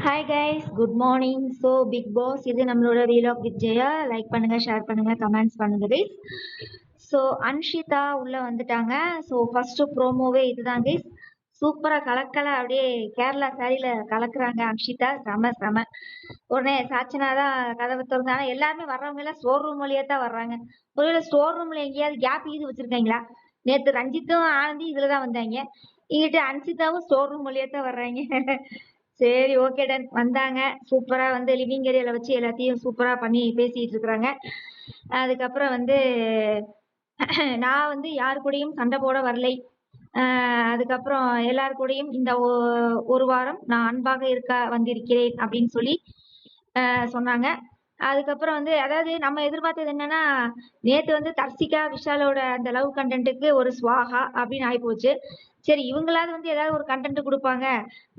Hi guys, good morning. So big boss இது நம்மளோட vlog with Jaya. Like பண்ணுங்க, share பண்ணுங்க, கமெண்ட்ஸ் பண்ணுங்க கைஸ். ஸோ அன்ஷிதா உள்ள வந்துட்டாங்க. ஸோ ஃபர்ஸ்ட் ப்ரோமோவே இதுதான் கைஸ். சூப்பரா கலக்கல, அப்படியே கேரளா சாரியில கலக்குறாங்க அன்ஷிதா. செம செம. உடனே சாச்சனா தான் கதவை திறந்தாங்க. எல்லாருமே வர்றவங்க எல்லாம் ஸ்டோர் ரூம் வழியா தான் வர்றாங்க. ஒருவேளை ஸ்டோர் ரூம்ல எங்கேயாவது கேப் இது வச்சிருக்காங்களா? நேத்து ரஞ்சித்தும் ஆனந்தி இதுலதான் வந்தாங்க. இங்கிட்ட அன்ஷிதாவும் ஸ்டோர் ரூம் வழியா தான் வர்றாங்க. சரி, ஓகே டன். வந்தாங்க. சூப்பரா வந்து லிவிங் ஏரியால வச்சு எல்லாத்தையும் சூப்பரா பண்ணி பேசிட்டு இருக்கிறாங்க. அதுக்கப்புறம் வந்து நான் வந்து யாரு கூடயும் சண்டை போட வரலை. அதுக்கப்புறம் எல்லாரு கூடயும் இந்த ஒரு வாரம் நான் அன்பாக இருக்க வந்திருக்கிறேன் அப்படின்னு சொல்லி சொன்னாங்க. அதுக்கப்புறம் வந்து அதாவது நம்ம எதிர்பார்த்தது என்னன்னா, நேத்து வந்து தர்சிகா விஷாலோட அந்த லவ் கண்டென்ட்டுக்கு ஒரு ஸ்வாகா அப்படின்னு ஆயிப்போச்சு. சரி, இவங்களாவது வந்து ஏதாவது ஒரு கண்டென்ட் கொடுப்பாங்க,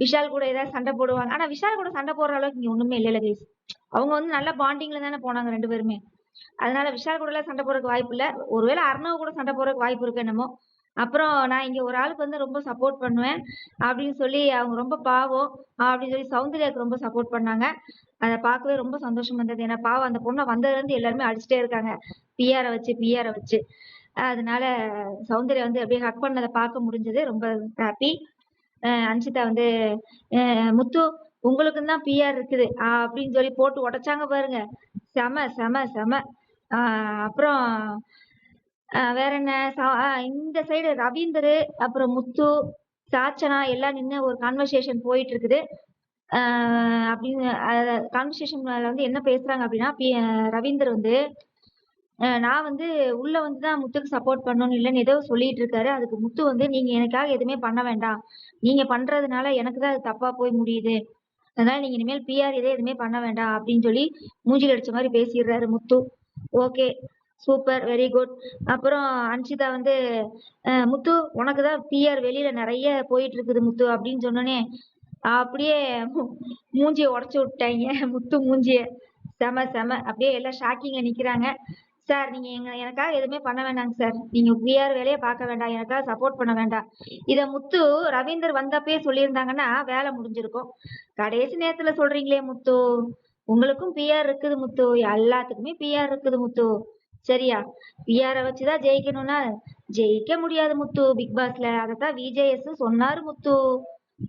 விஷால் கூட ஏதாவது சண்டை போடுவாங்க. ஆனா விஷால் கூட சண்டை போடுற அளவுக்கு இங்க ஒண்ணுமே இல்லைல்ல கைஸ். அவங்க வந்து நல்ல பாண்டிங்ல தானே போனாங்க ரெண்டு பேருமே. அதனால விஷால் கூட எல்லாம் சண்டை போடுறதுக்கு வாய்ப்பு இல்ல. ஒருவேளை அர்ணவ் கூட சண்டை போடுறதுக்கு வாய்ப்பு இருக்கு என்னமோ. அப்புறம் நான் இங்க ஒரு ஆளுக்கு வந்து ரொம்ப சப்போர்ட் பண்ணுவேன் அப்படின்னு சொல்லி அவங்க ரொம்ப பாவம் அப்படின்னு சொல்லி சௌந்தர்யாவுக்கு ரொம்ப சப்போர்ட் பண்ணாங்க. அதை பார்க்கவே ரொம்ப சந்தோஷம் வந்தது. ஏன்னா பாவம் அந்த பொண்ணை வந்ததுல இருந்து எல்லாருமே அடிச்சுட்டே இருக்காங்க, பிஆரை வச்சு. அதனால சௌந்தர்யா வந்து அப்படியே ஹக் பண்ணதை பார்க்க முடிஞ்சது. ரொம்ப ஹாப்பி. அன்ஷிதா வந்து முத்து உங்களுக்கு தான் பிஆர் இருக்குது அப்படின்னு சொல்லி போட்டு உடைச்சாங்க பாருங்க. செம செம செம. அப்புறம் வேற என்ன, இந்த சைடு ரவீந்தர், அப்புறம் முத்து, சாச்சனா எல்லாம் நின்று ஒரு கான்வர்சேஷன் போயிட்டு இருக்குது. அப்படின்னு கான்வர்சேஷன்ல வந்து என்ன பேசுறாங்க அப்படின்னா, ரவீந்தர் வந்து நான் வந்து உள்ள வந்துதான் முத்துக்கு சப்போர்ட் பண்ணணும் இல்லைன்னு ஏதோ சொல்லிட்டு இருக்காரு. அதுக்கு முத்து வந்து நீங்க எனக்காக எதுவுமே பண்ண வேண்டாம், நீங்க பண்றதுனால எனக்கு தான் அது தப்பா போய் முடியுது, அதனால நீங்க இனிமேல் பிஆர் இதே எதுவுமே பண்ண வேண்டாம் அப்படின்னு சொல்லி மூஞ்சில் அடிச்ச மாதிரி பேசிடுறாரு Muthu. Okay, super, very good. அப்புறம் அன்ஷிதா வந்து முத்து உனக்கு தான் பிஆர் வெளியில நிறைய போயிட்டு இருக்குது முத்து அப்படின்னு சொன்னோன்னே அப்படியே மூஞ்சிய உடச்சு விட்டாங்க முத்து மூஞ்சிய. செம செம. அப்படியே எல்லாம் ஷாக்கிங்ல நிக்கிறாங்க. சார், நீங்க எனக்காக எதுவுமே பண்ண வேண்டாங்க சார், நீங்க பிஆர் வேலையை பார்க்க வேண்டாம், எனக்காக சப்போர்ட் பண்ண வேண்டாம். இத முத்து ரவீந்தர் வந்தப்பே சொல்லியிருந்தாங்கன்னா வேலை முடிஞ்சிருக்கும். கடைசி நேரத்துல சொல்றீங்களே முத்து, உங்களுக்கும் பிஆர் இருக்குது முத்து, எல்லாத்துக்குமே பிஆர் இருக்குது முத்து. சரியா? பிஆரை வச்சுதான் ஜெயிக்கணும்னா ஜெயிக்க முடியாது முத்து பிக் பாஸ்ல. அதத்தான் விஜேஎஸ் சொன்னாரு முத்து.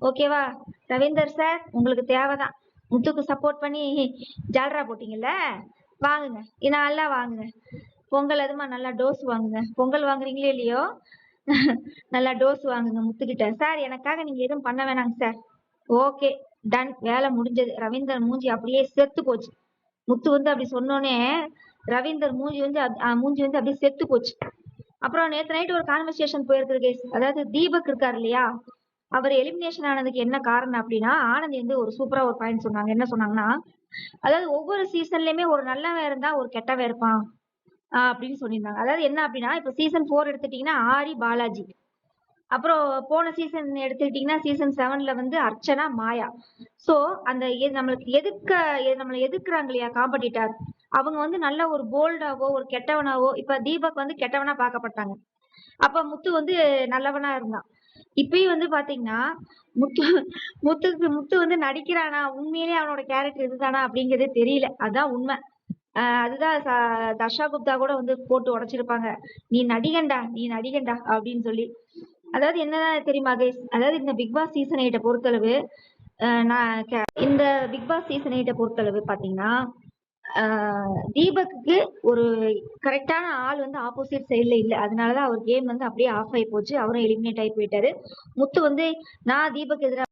ஓகேவா? ரவீந்தர் சார், உங்களுக்கு தேவைதான். முத்துக்கு சப்போர்ட் பண்ணி ஜால்ரா போட்டீங்கல்ல, வாங்குங்க, நல்லா வாங்குங்க. பொங்கல் அதுமா நல்லா டோஸ் வாங்குங்க. பொங்கல் வாங்குறீங்களோ இல்லையோ, நல்லா டோஸ் வாங்குங்க முத்துக்கிட்ட. சார், எனக்காக நீங்க எதுவும் பண்ண வேணாங்க சார். Okay, ton. வேலை முடிஞ்சது. ரவீந்தர் மூஞ்சி அப்படியே செத்து போச்சு. முத்து வந்து அப்படி சொன்னோன்னே ரவீந்தர் மூஞ்சி வந்து அப்படியே செத்து போச்சு. அப்புறம் நேற்று நைட்டு ஒரு கான்வர்சேஷன் போயிருக்குது கேஸ். அதாவது தீபக் இருக்காரு இல்லையா, அவர் எலிமினேஷன் ஆனதுக்கு என்ன காரணம் அப்படின்னா, ஆனந்தி வந்து ஒரு சூப்பரா ஒரு பாயிண்ட் சொன்னாங்க. என்ன சொன்னாங்கன்னா, அதாவது ஒவ்வொரு சீசன்லயுமே ஒரு நல்லவன் இருந்தா ஒரு கெட்டவன் இருப்பான் அப்படின்னு சொல்லியிருந்தாங்க. அதாவது என்ன அப்படின்னா, இப்ப சீசன் 4 எடுத்துட்டீங்கன்னா ஆரி, பாலாஜி. அப்புறம் போன சீசன் எடுத்துக்கிட்டீங்கன்னா சீசன் 7ல வந்து அர்ச்சனா, மாயா. சோ அந்த நம்மளை எதிர்க்கிறாங்க இல்லையா காம்படிட்டர், அவங்க வந்து நல்ல ஒரு போல்டாவோ ஒரு கெட்டவனாவோ, இப்ப தீபக் வந்து கெட்டவனா பார்க்கப்பட்டாங்க, அப்ப முத்து வந்து நல்லவனா இருந்தான். இப்பயும் வந்து பாத்தீங்கன்னா முத்து முத்து வந்து நடிக்கிறானா, உண்மையிலேயே அவனோட கேரக்டர் இதுதானா அப்படிங்கிறதே தெரியல. அதான் உண்மை. அதுதான் தர்ஷா குப்தா கூட வந்து போட்டு உடைச்சிருப்பாங்க, நீ நடிகண்டா அப்படின்னு சொல்லி. அதாவது என்னதான் தெரியுமா கைஸ், அதாவது இந்த பிக் பாஸ் சீசன் 8 பொறுத்தளவு இந்த பிக் பாஸ் சீசன் 8 பொறுத்தளவு பாத்தீங்கன்னா, தீபக்கு ஒரு கரெக்டான ஆள் வந்து ஆப்போசிட் சைட்ல இல்ல. அதனாலதான் அவர் கேம் வந்து அப்படியே ஆஃப் ஆகி போச்சு. அவரும் எலிமினேட் ஆகி போயிட்டாரு. முத்து வந்து நான் தீபக் எதிராக